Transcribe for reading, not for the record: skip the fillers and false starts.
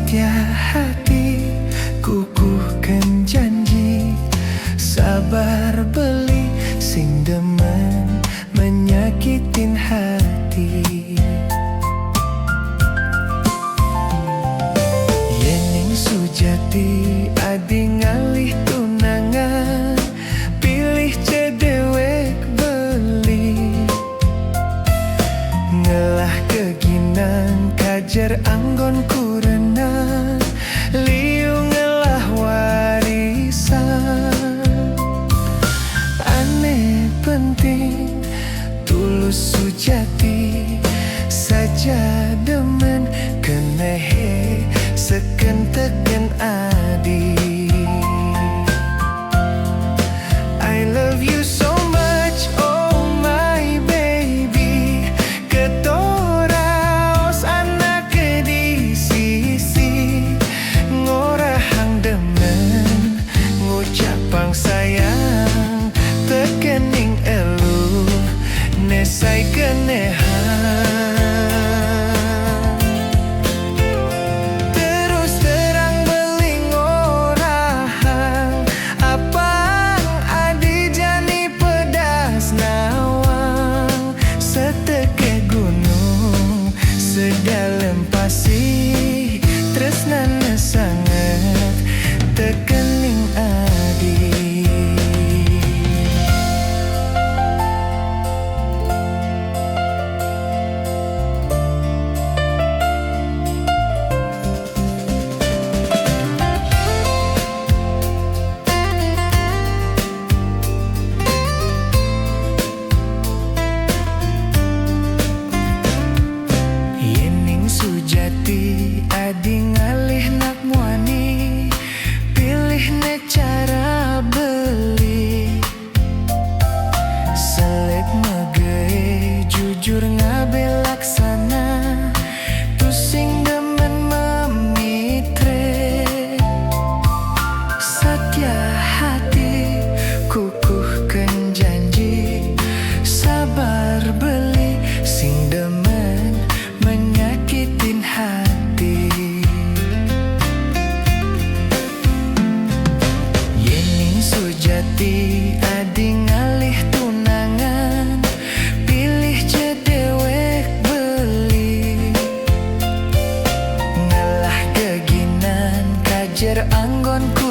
Setia hati kukuhkan janji, sabar beli sing demen menyakitin hati. Yening sujati adi ngalih tunangan, pilih cedewek beli. Ngelah keginan kajar anggon kurena, liu ngelah warisan. Aneh penting tulus sujati, saja demen kenehe seken teken adi. I love you so much, oh my baby. Ketoraos anak di sisi, ngorahang demen ngucapang sayang, tekening elu nesai kenehan. Terus terang beling orahang, apang adi jani pedas nawang. Seteke gunung sedalem pasir, tresnana sangat tekening adi. Sujati adi ngalih nak muani, pilih ne cara beli. Selek megei jujur ngabe laksana, tusing demen memitre. Setia hati kukuhkan janji, sabar beli sing demen menyakitin hati. Yening sujati adi ngalih tunangan, pilih cedewek beli. Ngalah keginan kajar anggonku